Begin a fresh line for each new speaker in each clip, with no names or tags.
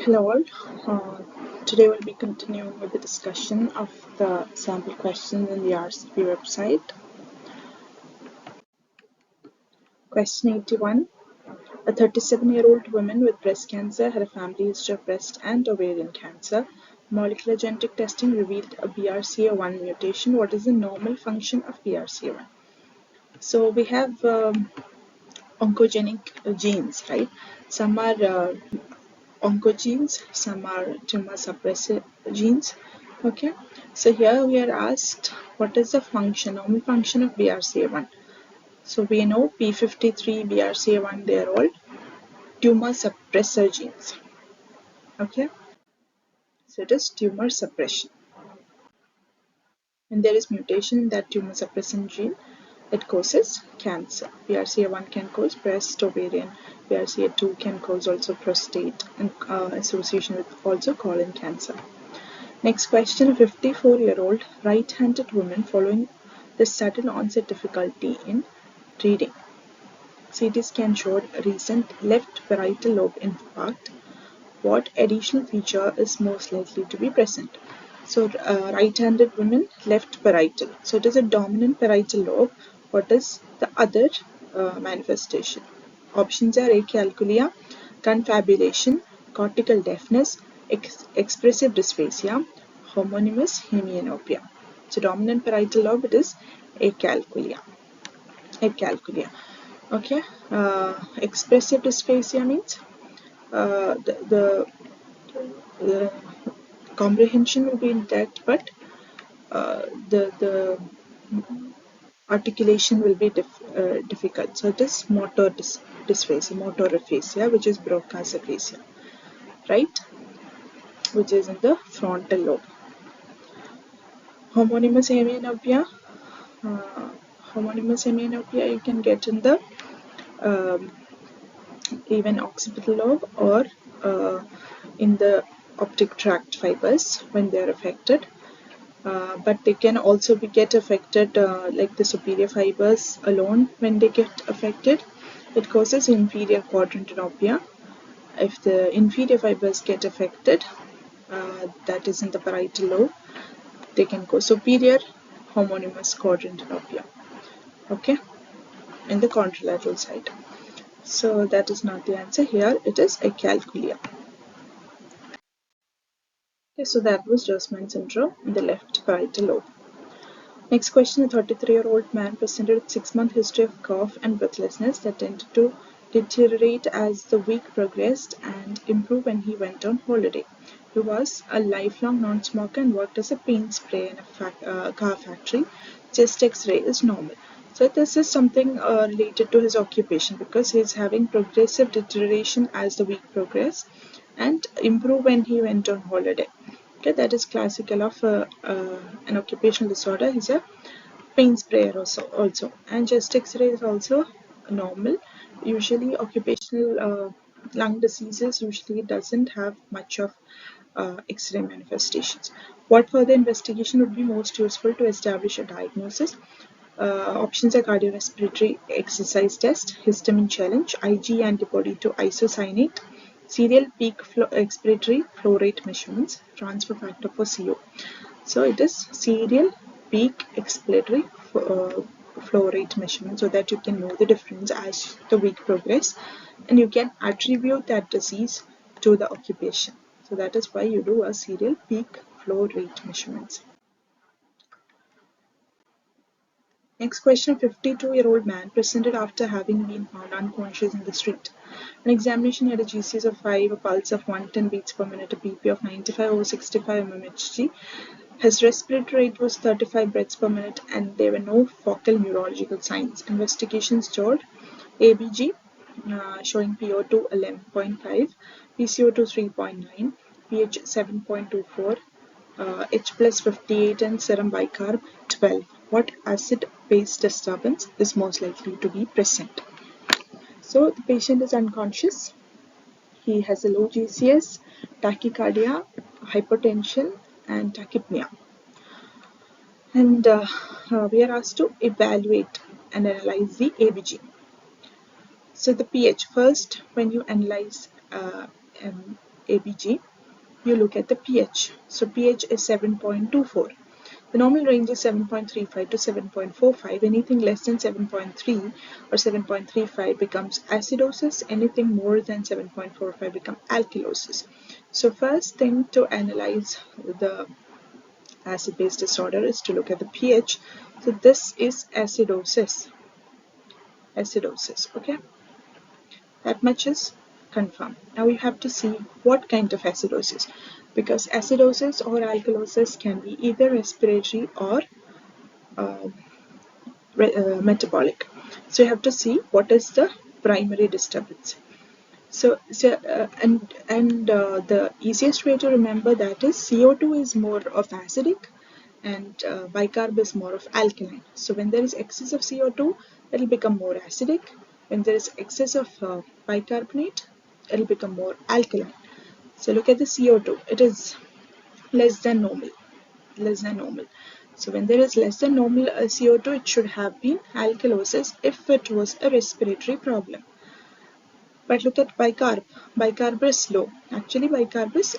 Hello all. Today we'll be continuing with the discussion of the sample questions in the MRCP website. Question 81. A 37-year-old woman with breast cancer had a family history of breast and ovarian cancer. Molecular genetic testing revealed a BRCA1 mutation. What is the normal function of BRCA1? So we have oncogenic genes, right? Some are oncogenes, some are tumor suppressor genes. Okay, so here we are asked what is the normal function of BRCA1. So we know P53, BRCA1, they are all tumor suppressor genes. Okay, so it is tumor suppression. When there is mutation in that tumor suppressor gene, it causes cancer. BRCA1 can cause breast, ovarian. BRCA2 can cause also prostate and association with also colon cancer. Next question, a 54-year-old right-handed woman following the sudden onset difficulty in reading. CT scan showed recent left parietal lobe infarct. What additional feature is most likely to be present? So right-handed woman, left parietal. So it is a dominant parietal lobe. What is the other manifestation? Options are acalculia, confabulation, cortical deafness, expressive dysphasia, homonymous hemianopia. So dominant parietal lobe, it is acalculia. Acalculia. Okay. Expressive dysphasia means the comprehension will be intact, but the articulation will be difficult. So it is motor dysphasia, motor aphasia, which is Broca's aphasia, right? Which is in the frontal lobe. Homonymous hemianopia you can get in the even occipital lobe or in the optic tract fibers when they are affected. But they can also get affected like the superior fibers alone. When they get affected, it causes inferior quadrantenopia. If the inferior fibers get affected, that is in the parietal lobe, they can cause superior homonymous quadrantenopia, okay, in the contralateral side. So that is not the answer here, it is acalculia. Okay, so that was Gerstmann syndrome in the left parietal lobe. Next question, a 33-year-old man presented with 6-month history of cough and breathlessness that tended to deteriorate as the week progressed and improve when he went on holiday. He was a lifelong non-smoker and worked as a paint sprayer in a car factory. Chest X-ray is normal. So this is something related to his occupation because he is having progressive deterioration as the week progressed and improve when he went on holiday. Okay, that is classical of an occupational disorder. He's a paint sprayer also. And chest X-ray is also normal. Usually occupational lung diseases usually doesn't have much of X-ray manifestations. What further investigation would be most useful to establish a diagnosis? Options are cardiorespiratory exercise test, histamine challenge, IgE antibody to isocyanate, serial peak expiratory flow rate measurements, transfer factor for CO. So it is serial peak expiratory flow rate measurement, so that you can know the difference as the week progress and you can attribute that disease to the occupation. So that is why you do a serial peak flow rate measurements. Next question, a 52-year-old man presented after having been found unconscious in the street. An examination had a GCS of 5, a pulse of 110 beats per minute, a BP of 95 over 65 mmHg. His respiratory rate was 35 breaths per minute and there were no focal neurological signs. Investigations showed ABG showing PO2 11.5, PCO2 3.9, pH 7.24, H plus 58 and serum bicarb 12. What acid-base disturbance is most likely to be present? So the patient is unconscious. He has a low GCS, tachycardia, hypertension, and tachypnea. And we are asked to evaluate and analyze the ABG. So the pH, first when you analyze ABG, you look at the pH. So pH is 7.24. The normal range is 7.35 to 7.45. Anything less than 7.3 or 7.35 becomes acidosis. Anything more than 7.45 becomes alkalosis. So first thing to analyze the acid-base disorder is to look at the pH. So this is acidosis. Okay, that much is confirmed. Now you have to see what kind of acidosis, because acidosis or alkalosis can be either respiratory or uh, metabolic. So you have to see what is the primary disturbance. The easiest way to remember that is CO2 is more of acidic and bicarb is more of alkaline. So when there is excess of CO2, it will become more acidic. When there is excess of bicarbonate, it will become more alkaline. So look at the CO2. It is less than normal. So when there is less than normal CO2, it should have been alkalosis if it was a respiratory problem. But look at bicarb. Bicarb is low. Actually, bicarb is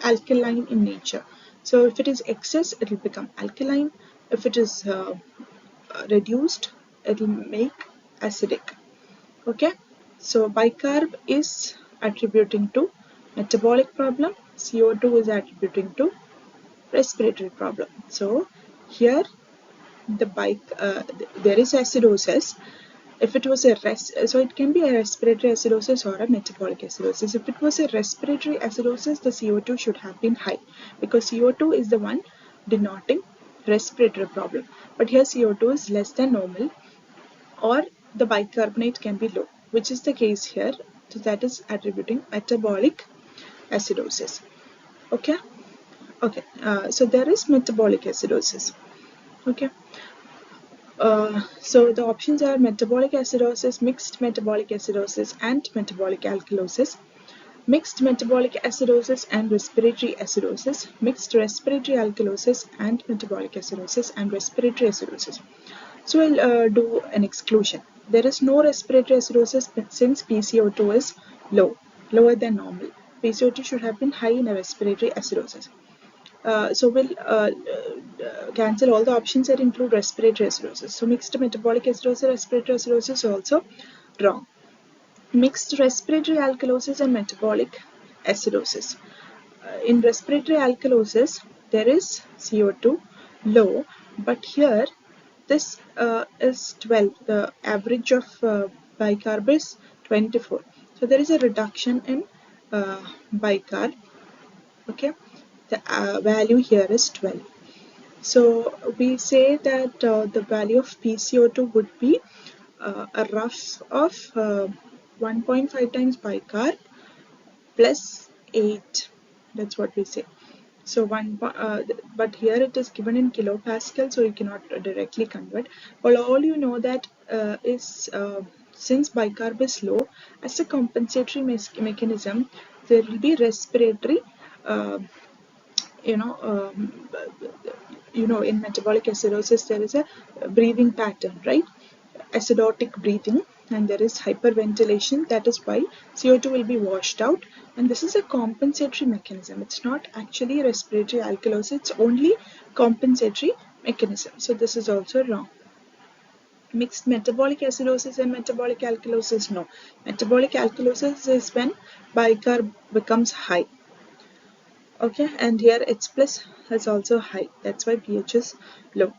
alkaline in nature. So if it is excess, it will become alkaline. If it is reduced, it will make acidic. Okay. So bicarb is attributing to metabolic problem. CO2 is attributing to respiratory problem. So here there is acidosis. If it was so it can be a respiratory acidosis or a metabolic acidosis. If it was a respiratory acidosis, the CO2 should have been high, because CO2 is the one denoting respiratory problem. But here CO2 is less than normal, or the bicarbonate can be low, which is the case here. So that is attributing metabolic acidosis. Okay. So there is metabolic acidosis. Okay. So the options are metabolic acidosis, mixed metabolic acidosis, and metabolic alkalosis. Mixed metabolic acidosis and respiratory acidosis, mixed respiratory alkalosis and metabolic acidosis, and respiratory acidosis. So we'll do an exclusion. There is no respiratory acidosis since PCO2 is lower than normal. PCO2 should have been high in a respiratory acidosis. So we'll cancel all the options that include respiratory acidosis. So mixed metabolic acidosis, respiratory acidosis also wrong. Mixed respiratory alkalosis and metabolic acidosis. In respiratory alkalosis, there is CO2 low, but here this is 12. The average of bicarb is 24. So there is a reduction in bicarb. Okay, the value here is 12. So we say that the value of PCO2 would be a rough of 1.5 times bicarb plus 8. That's what we say. So but here it is given in kilopascal, so you cannot directly convert. Well, all you know that is since bicarb is low, as a compensatory mechanism, there will be respiratory. In metabolic acidosis, there is a breathing pattern, right? Acidotic breathing, and there is hyperventilation. That is why CO2 will be washed out, and this is a compensatory mechanism. It's not actually respiratory alkalosis, it's only compensatory mechanism. So this is also wrong. Mixed metabolic acidosis and metabolic alkalosis, no. Metabolic alkalosis is when bicarb becomes high. Okay, and here H plus is also high. That's why pH is low.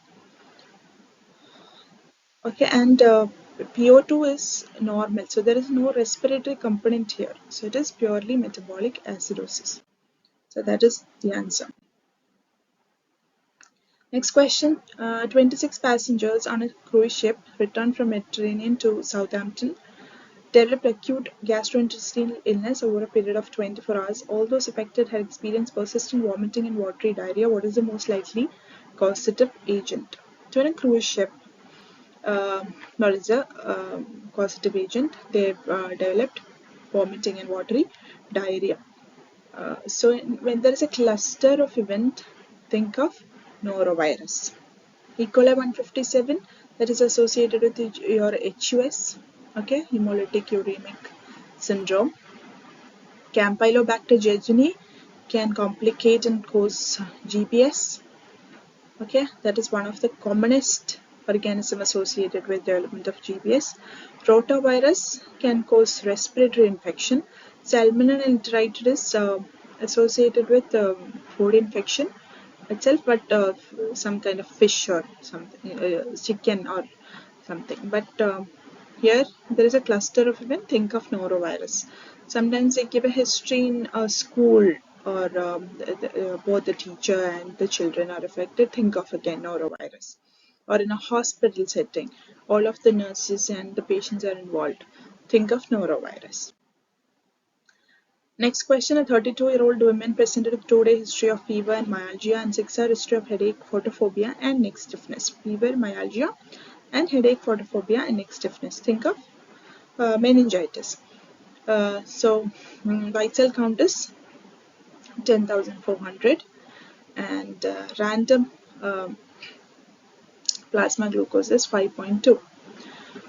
Okay, and PO2 is normal, so there is no respiratory component here. So it is purely metabolic acidosis. So that is the answer. Next question. 26 passengers on a cruise ship returned from Mediterranean to Southampton developed acute gastrointestinal illness over a period of 24 hours. All those affected had experienced persistent vomiting and watery diarrhea. What is the most likely causative agent? So in a cruise ship, what is a causative agent? They've developed vomiting and watery diarrhea. So when there is a cluster of event, think of norovirus. E. coli 157, that is associated with your HUS, okay, hemolytic uremic syndrome. Campylobacter jejuni can complicate and cause GBS. Okay, that is one of the commonest organism associated with development of GBS. Rotavirus can cause respiratory infection. Salmonella enteritis associated with food infection itself, but some kind of fish or something, chicken or something. But here there is a cluster of event. Think of norovirus. Sometimes they give a history in a school, or both the teacher and the children are affected. Think of again norovirus. Or in a hospital setting, all of the nurses and the patients are involved. Think of norovirus. Next question, a 32-year-old woman presented with 2-day history of fever and myalgia and 6-hour history of headache, photophobia and neck stiffness. Fever, myalgia and headache, photophobia and neck stiffness. Think of meningitis. White cell count is 10,400 and random plasma glucose is 5.2.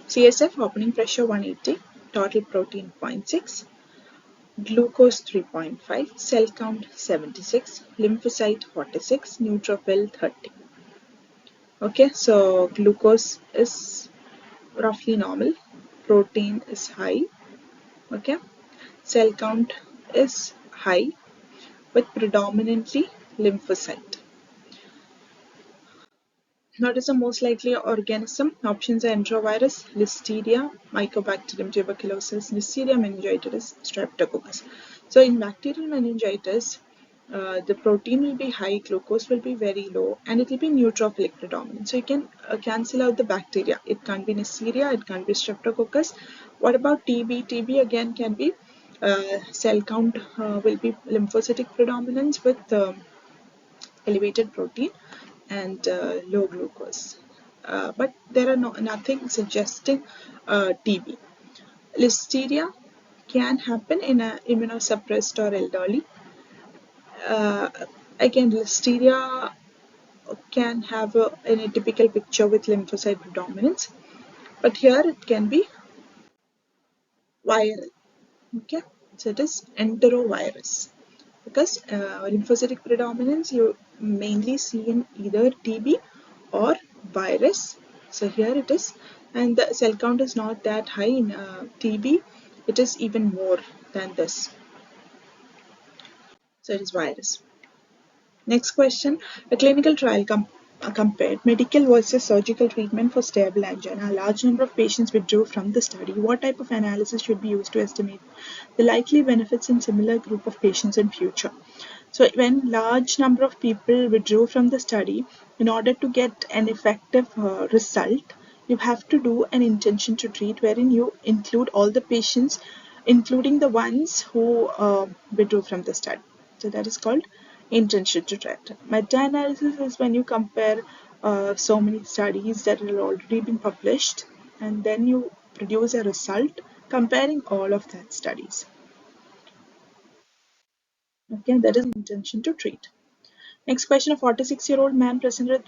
CSF opening pressure 180, total protein 0.6. Glucose 3.5, cell count 76, lymphocyte 46, neutrophil 30. Okay, so glucose is roughly normal, protein is high, okay, cell count is high with predominantly lymphocyte. What is the most likely organism? Options are enterovirus, listeria, mycobacterium tuberculosis, listeria meningitis, streptococcus. So in bacterial meningitis, the protein will be high, glucose will be very low, and it will be neutrophilic predominant. So you can cancel out the bacteria. It can't be Neisseria, it can't be streptococcus. What about TB? TB again can be cell count will be lymphocytic predominance with elevated protein and low glucose. But there are nothing suggesting TB. Listeria can happen in an immunosuppressed or elderly. Again, listeria can have an atypical picture with lymphocyte predominance, but here it can be viral. Okay, so it is enterovirus because lymphocytic predominance you mainly see in either TB or virus. So here it is, and the cell count is not that high in TB. It is even more than this. So it is virus. Next question, a clinical trial compared medical versus surgical treatment for stable angina. A large number of patients withdrew from the study. What type of analysis should be used to estimate the likely benefits in similar group of patients in future? So when large number of people withdrew from the study, in order to get an effective result, you have to do an intention to treat wherein you include all the patients, including the ones who withdrew from the study. So that is called intention to treat. Meta-analysis is when you compare so many studies that have already been published and then you produce a result comparing all of that studies. Okay, that is intention to treat. Next question, a 46-year-old man presented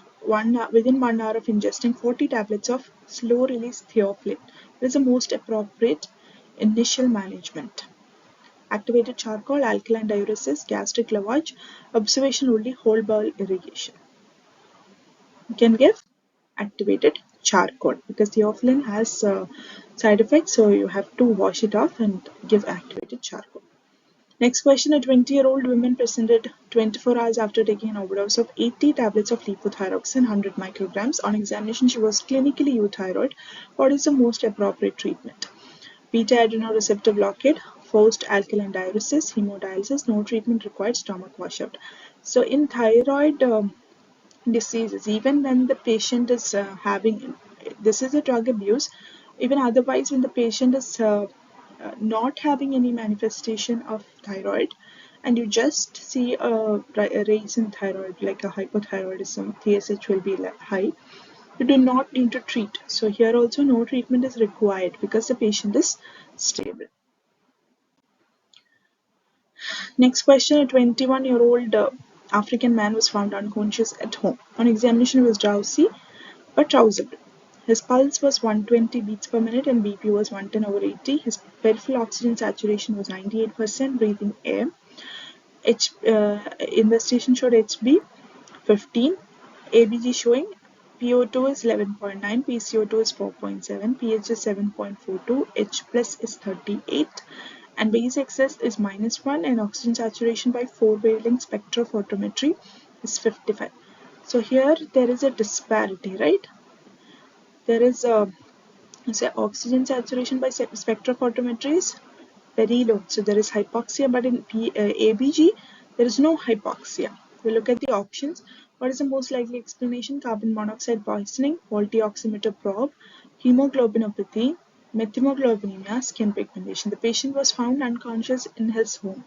within 1 hour of ingesting 40 tablets of slow-release theophylline. What is the most appropriate initial management? Activated charcoal, alkaline diuresis, gastric lavage, observation only, whole bowel irrigation. You can give activated charcoal because theophylline has side effects, so you have to wash it off and give activated charcoal. Next question, a 20-year-old woman presented 24 hours after taking an overdose of 80 tablets of levothyroxine, 100 micrograms. On examination, she was clinically euthyroid. What is the most appropriate treatment? Beta adrenoreceptor blockade, forced alkaline diuresis, hemodialysis, no treatment required, stomach washout. So in thyroid diseases, even when the patient is having, this is a drug abuse, even otherwise when the patient is not having any manifestation of thyroid and you just see a raise in thyroid like a hypothyroidism, TSH will be high, you do not need to treat. So here also no treatment is required because the patient is stable. Next question, a 21-year-old African man was found unconscious at home. On examination he was drowsy but drowsable. His pulse was 120 beats per minute and BP was 110/80. His Peripheral oxygen saturation was 98%, breathing air. Investigation showed HB 15, ABG showing PO2 is 11.9, PCO2 is 4.7, pH is 7.42, H plus is 38, and base excess is -1, and oxygen saturation by 4-wavelength spectrophotometry is 55. So here there is a disparity, right? There is a oxygen saturation by spectrophotometry is very low. So there is hypoxia, but in ABG, there is no hypoxia. We look at the options. What is the most likely explanation? Carbon monoxide poisoning, faulty oximeter probe, hemoglobinopathy, methemoglobinemia, skin pigmentation. The patient was found unconscious in his home.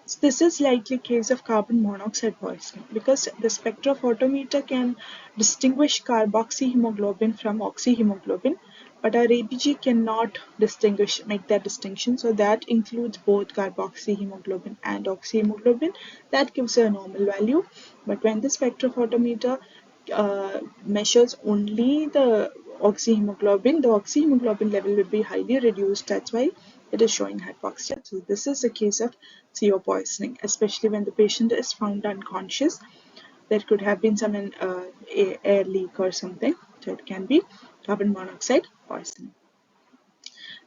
So this is likely case of carbon monoxide poisoning because the spectrophotometer can distinguish carboxyhemoglobin from oxyhemoglobin, but our ABG cannot make that distinction. So that includes both carboxyhemoglobin and oxyhemoglobin. That gives a normal value. But when the spectrophotometer measures only the oxyhemoglobin level will be highly reduced. That's why it is showing hypoxia. So this is a case of CO poisoning, especially when the patient is found unconscious. There could have been some air leak or something. So it can be carbon monoxide poisoning.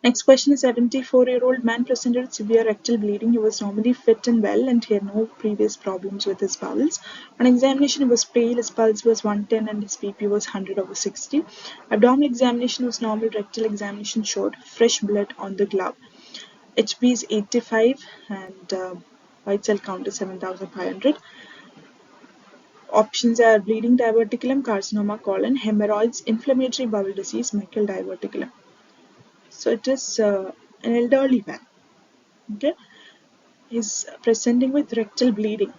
Next question is 74-year-old man presented with severe rectal bleeding. He was normally fit and well and he had no previous problems with his bowels. On examination, he was pale, his pulse was 110 and his BP was 100/60. Abdominal examination was normal, rectal examination showed fresh blood on the glove. HB is 85 and white cell count is 7,500. Options are bleeding diverticulum, carcinoma colon, hemorrhoids, inflammatory bowel disease, Meckel diverticulum. So it is an elderly man. Okay, he's presenting with rectal bleeding,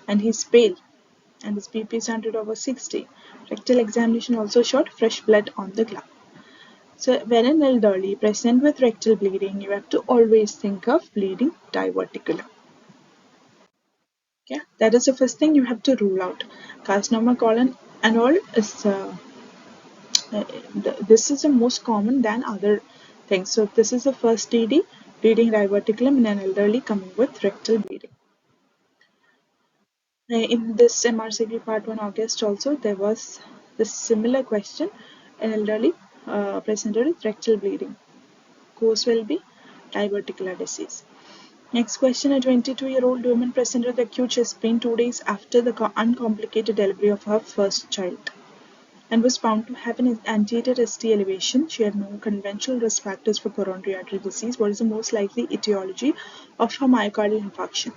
and he's pale, and his BP is 100/60. Rectal examination also showed fresh blood on the glove. So when an elderly present with rectal bleeding, you have to always think of bleeding diverticulum. Okay, that is the first thing you have to rule out. Carcinoma colon and all is this is the most common than other things. So this is the first DD, bleeding diverticulum in an elderly coming with rectal bleeding. In this MRCP part 1 August also there was this similar question, an elderly presented with rectal bleeding. Cause will be diverticular disease. Next question, a 22-year-old woman presented with acute chest pain 2 days after the uncomplicated delivery of her first child and was found to have an anterior ST elevation. She had no conventional risk factors for coronary artery disease. What is the most likely etiology of her myocardial infarction?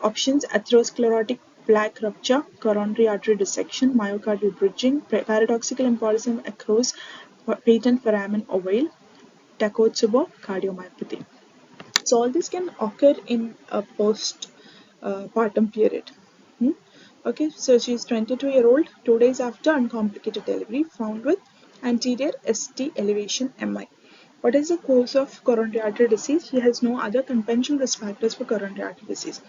Options: atherosclerotic plaque rupture, coronary artery dissection, myocardial bridging, paradoxical embolism across patent foramen ovale, Takotsubo cardiomyopathy. So all this can occur in a postpartum period. Okay, so she's 22-year-old, 2 days after uncomplicated delivery, found with anterior ST elevation MI. What is the cause of coronary artery disease? She has no other conventional risk factors for coronary artery disease.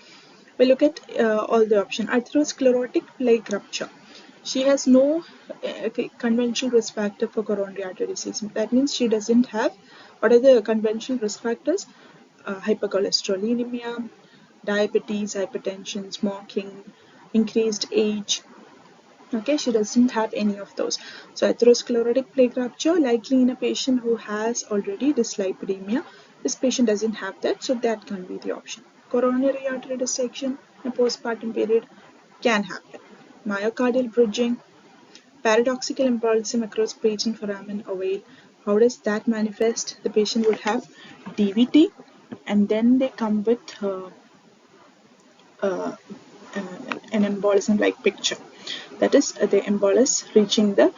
We look at all the options. Atherosclerotic plaque rupture. She has no conventional risk factor for coronary artery disease. That means she doesn't have, what are the conventional risk factors? Hypercholesterolemia, diabetes, hypertension, smoking, increased age. Okay, she doesn't have any of those. So atherosclerotic plaque rupture, likely in a patient who has already dyslipidemia. This patient doesn't have that, so that can be the option. Coronary artery dissection in a postpartum period can happen. Myocardial bridging, paradoxical embolism across patent foramen ovale. How does that manifest? The patient would have DVT and then they come with an embolism like picture. That is the embolus reaching the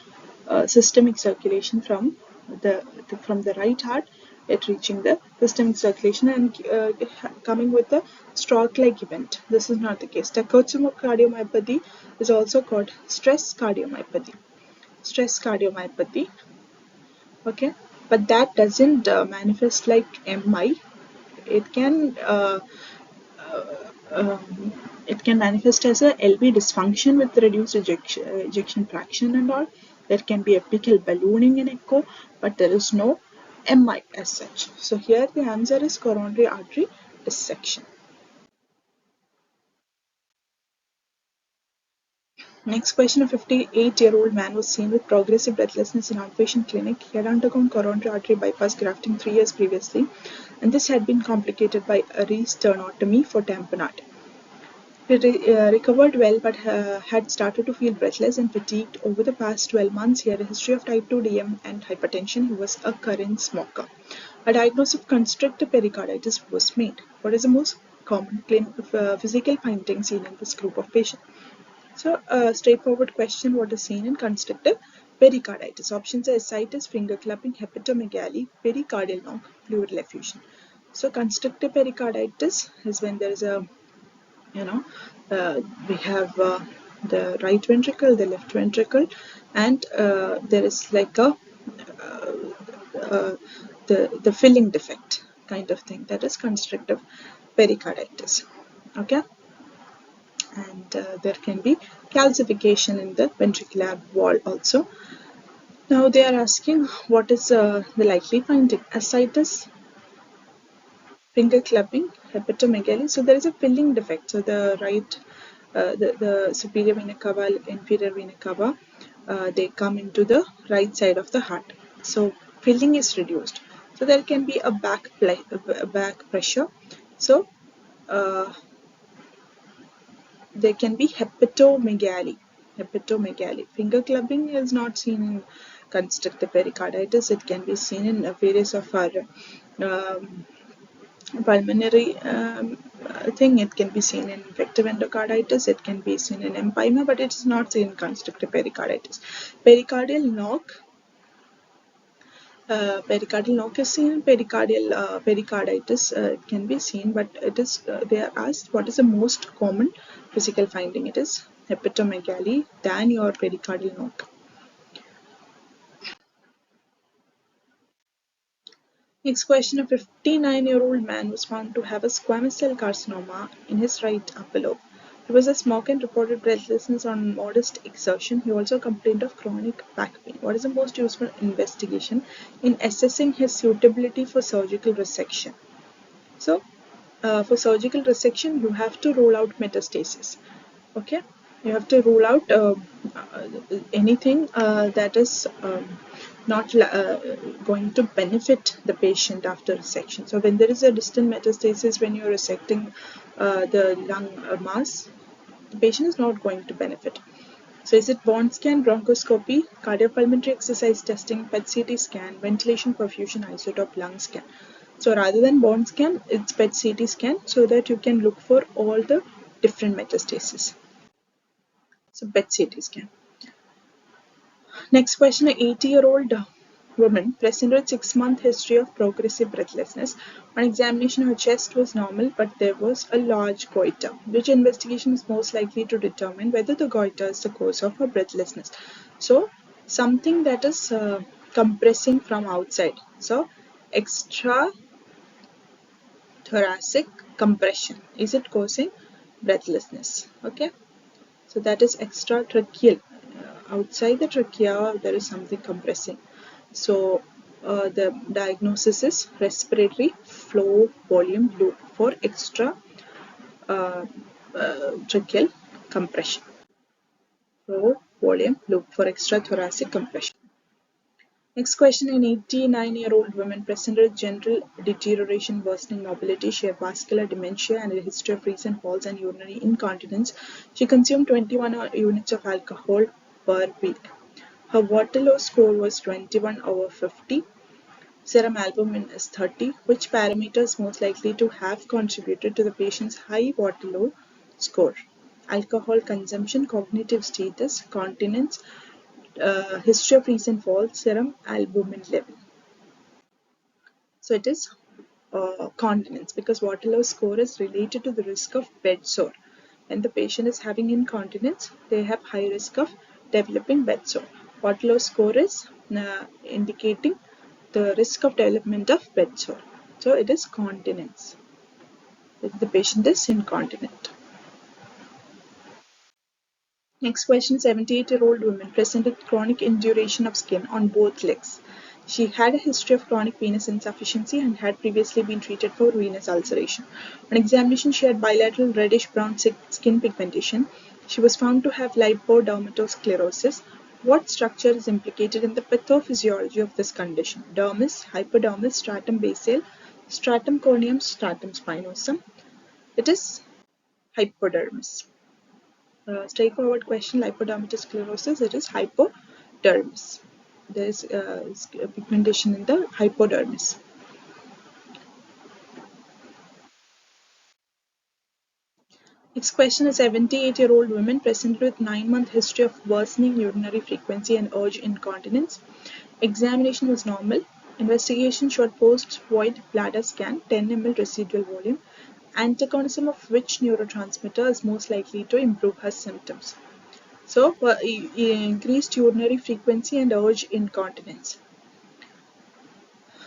systemic circulation from the right heart, it reaching the systemic circulation and coming with a stroke-like event. This is not the case. Takotsubo cardiomyopathy is also called stress cardiomyopathy. Stress cardiomyopathy. Okay, but that doesn't manifest like MI. It can manifest as a LV dysfunction with reduced ejection fraction and all. There can be apical ballooning in echo, but there is no MI as such. So here the answer is coronary artery dissection. Next question, a 58-year-old man was seen with progressive breathlessness in outpatient clinic. He had undergone coronary artery bypass grafting 3 years previously, and this had been complicated by a resternotomy for tamponade. He recovered well but had started to feel breathless and fatigued over the past 12 months. He had a history of type 2 DM and hypertension. He was a current smoker. A diagnosis of constrictive pericarditis was made. What is the most common physical finding seen in this group of patients? So, a straightforward question, what is seen in constrictive pericarditis? Options are ascites, finger clubbing, hepatomegaly, pericardial knock, pleural effusion. So, constrictive pericarditis is when there is a, we have the right ventricle, the left ventricle, and there is like a the filling defect kind of thing. That is constrictive pericarditis. Okay. And there can be calcification in the ventricular wall also. Now they are asking what is the likely finding? Ascites, finger clubbing, hepatomegaly. So there is a filling defect. So the right, the superior vena cava, inferior vena cava, they come into the right side of the heart. So filling is reduced. So there can be a back pressure. So there can be hepatomegaly. Finger clubbing is not seen in constrictive pericarditis. It can be seen in various of our pulmonary thing. It can be seen in infective endocarditis. It can be seen in empyema, but it is not seen in constrictive pericarditis. Pericardial knock. Pericardial knock is seen in pericarditis. It can be seen, but it is they are asked what is the most common physical finding. It is hepatomegaly than your pericardial knock. Next question, a 59-year-old man was found to have a squamous cell carcinoma in his right upper lobe. He was a smoker and reported breathlessness on modest exertion. He also complained of chronic back pain. What is the most useful investigation in assessing his suitability for surgical resection? So, for surgical resection, you have to rule out metastasis. Okay, you have to rule out anything that is not going to benefit the patient after resection. So when there is a distant metastasis, when you're resecting the lung mass, the patient is not going to benefit. So is it bone scan, bronchoscopy, cardiopulmonary exercise testing, PET-CT scan, ventilation, perfusion, isotope, lung scan? So rather than bone scan, it's PET-CT scan so that you can look for all the different metastases. So PET-CT scan. Next question, an 80-year-old woman presented with 6-month history of progressive breathlessness. On examination, her chest was normal, but there was a large goiter. Which investigation is most likely to determine whether the goiter is the cause of her breathlessness? So, something that is compressing from outside. So, extra thoracic compression. Is it causing breathlessness? Okay. So that is extratracheal. Outside the trachea, there is something compressing. So the diagnosis is respiratory flow volume loop for extra tracheal compression. Flow volume loop for extra thoracic compression. Next question, an 89-year-old woman presented with general deterioration, worsening mobility. She had vascular dementia and a history of recent falls and urinary incontinence. She consumed 21 units of alcohol per week. Her Waterloo score was 21/50. Serum albumin is 30. Which parameter is most likely to have contributed to the patient's high Waterloo score? Alcohol consumption, cognitive status, continence, history of recent falls, serum albumin level. So it is continence, because Waterloo score is related to the risk of bed sore. When the patient is having incontinence, they have high risk of developing bed sore. Waterloo score is indicating the risk of development of bed sore. So it is continence. If the patient is incontinent. Next question, 78-year-old woman presented chronic induration of skin on both legs. She had a history of chronic venous insufficiency and had previously been treated for venous ulceration. On examination, she had bilateral reddish-brown skin pigmentation. She was found to have lipodermatosclerosis. What structure is implicated in the pathophysiology of this condition? Dermis, hypodermis, stratum basale, stratum corneum, stratum spinosum. It is hypodermis. Straightforward question, lipodermatosclerosis, it is hypodermis. There is pigmentation in the hypodermis. Next question, a 78-year-old woman presented with 9-month history of worsening urinary frequency and urge incontinence. Examination was normal. Investigation showed post-void bladder scan, 10 ml residual volume. Antagonism of which neurotransmitter is most likely to improve her symptoms? So, increased urinary frequency and urge incontinence.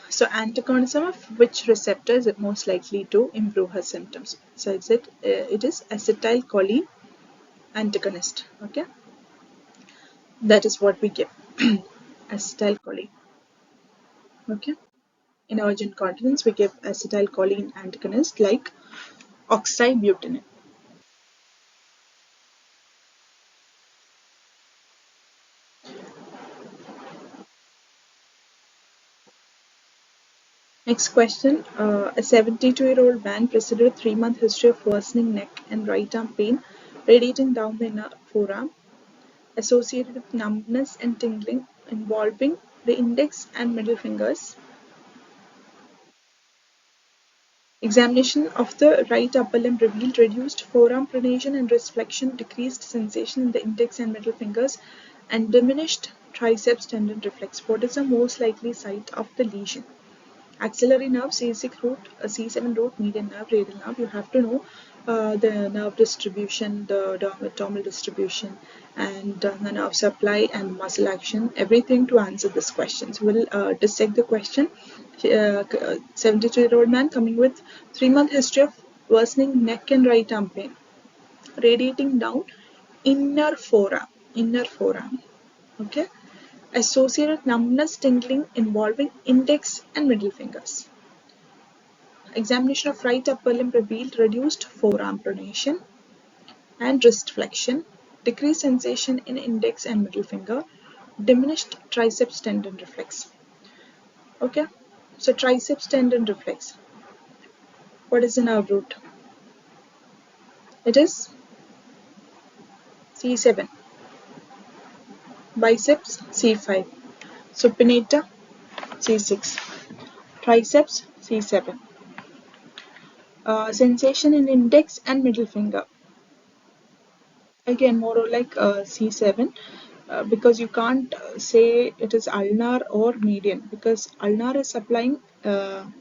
So, antagonism of which receptor is most likely to improve her symptoms? So, it is acetylcholine antagonist. Okay, that is what we give. Acetylcholine. Okay, in urge incontinence, we give acetylcholine antagonist like oxybutinin. Next question, a 72-year-old man presented a 3-month history of worsening neck and right arm pain radiating down the inner forearm, associated with numbness and tingling involving the index and middle fingers. Examination of the right upper limb revealed reduced forearm pronation and wrist flexion, decreased sensation in the index and middle fingers, and diminished triceps tendon reflex. What is the most likely site of the lesion? Axillary nerve, C6 root, C7 root, median nerve, radial nerve. You have to know the nerve distribution, the dermal distribution, and the nerve supply and muscle action, everything to answer this question. So we'll dissect the question. 72-year-old man coming with 3-month history of worsening neck and right arm pain, radiating down inner forearm. Okay. Associated numbness, tingling involving index and middle fingers. Examination of right upper limb revealed reduced forearm pronation and wrist flexion, decreased sensation in index and middle finger, diminished triceps tendon reflex. Okay, so triceps tendon reflex. What is the nerve root? It is C7. Biceps C5. Supinator C6. Triceps C7. Sensation in index and middle finger. Again, more like C7, because you can't say it is ulnar or median, because ulnar is supplying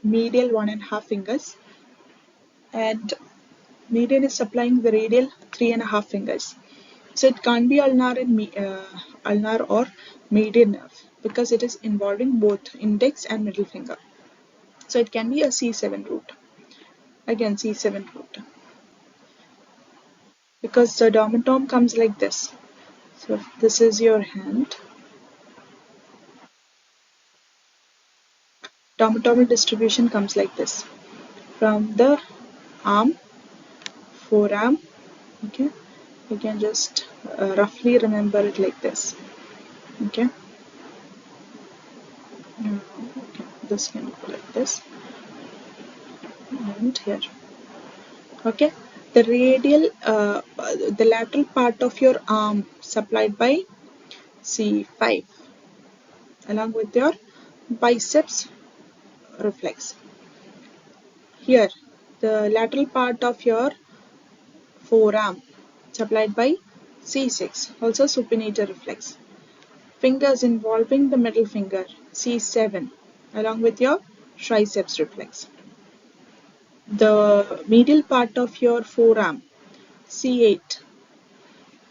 medial 1.5 fingers and median is supplying the radial 3.5 fingers. So it can't be ulnar or median nerve because it is involving both index and middle finger. So it can be a C7 root. Again, C7 root. Because the dermatome comes like this. So if this is your hand, dermatomal distribution comes like this. From the arm, forearm, okay, you can just roughly remember it like this. Okay. Okay, this can go like this. And here. Okay. The radial, the lateral part of your arm supplied by C5 along with your biceps reflex. Here, the lateral part of your forearm supplied by C6, also supinator reflex. Fingers involving the middle finger, C7, along with your triceps reflex. The medial part of your forearm, C8.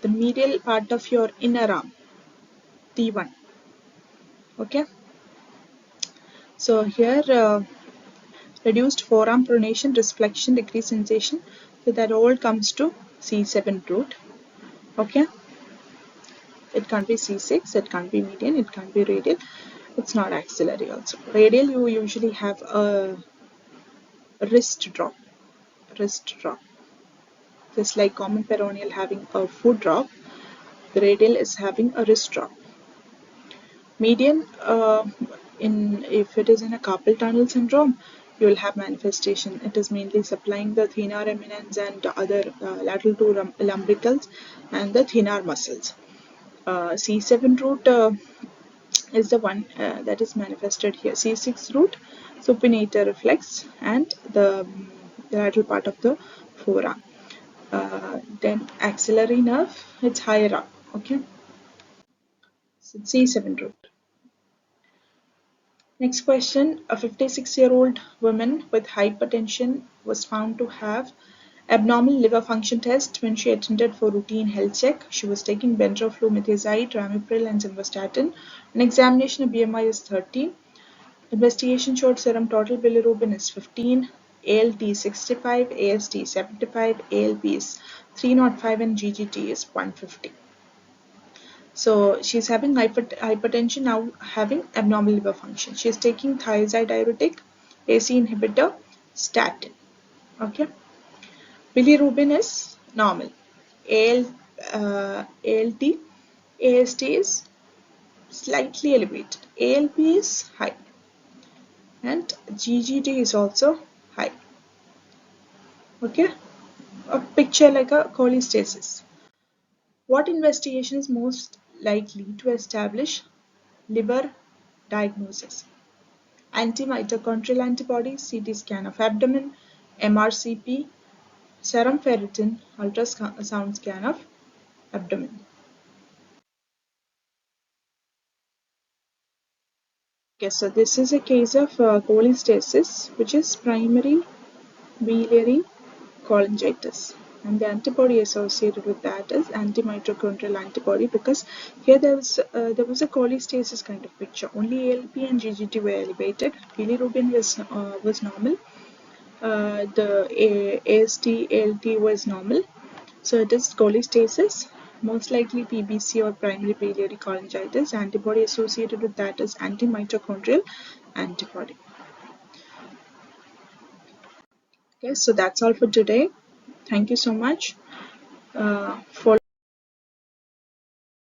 The medial part of your inner arm, T1. Okay. So here, reduced forearm pronation, wrist flexion, decreased sensation. So that all comes to C7 root. Okay. It can't be C6, it can't be median, it can't be radial. It's not axillary also. Radial, you usually have a wrist drop. Wrist drop. Just like common peroneal having a foot drop, the radial is having a wrist drop. Median, if it is in a carpal tunnel syndrome, you will have manifestation. It is mainly supplying the thenar eminence and other lateral two lumbricals and the thenar muscles. C7 root is the one that is manifested here. C6 root, supinator reflex, and the lateral part of the forearm. Then axillary nerve, it's higher up. Okay, so C7 root. Next question. A 56-year-old woman with hypertension was found to have abnormal liver function test when she attended for routine health check. She was taking bendraflumethiside, ramipril, and simvastatin. On examination, a BMI is 30. Investigation showed serum total bilirubin is 15, ALT 65, AST 75, ALP is 305, and GGT is 150. So she's having hypertension, now having abnormal liver function. She's taking thiazide diuretic, AC inhibitor, statin. Okay. Bilirubin is normal. ALT, AST is slightly elevated. ALP is high. And GGT is also high. Okay. A picture like a cholestasis. What investigation is most likely to establish liver diagnosis? Anti-mitochondrial antibodies, CT scan of abdomen, MRCP, serum ferritin, ultrasound scan of abdomen. Okay, so this is a case of cholestasis, which is primary biliary cholangitis, and the antibody associated with that is anti-mitochondrial antibody, because here there was a cholestasis kind of picture. Only ALP and GGT were elevated. Bilirubin was normal. The AST, ALT was normal. So it is cholestasis, most likely PBC or primary biliary cholangitis. Antibody associated with that is anti-mitochondrial antibody. Okay, so that's all for today. Thank you so much. For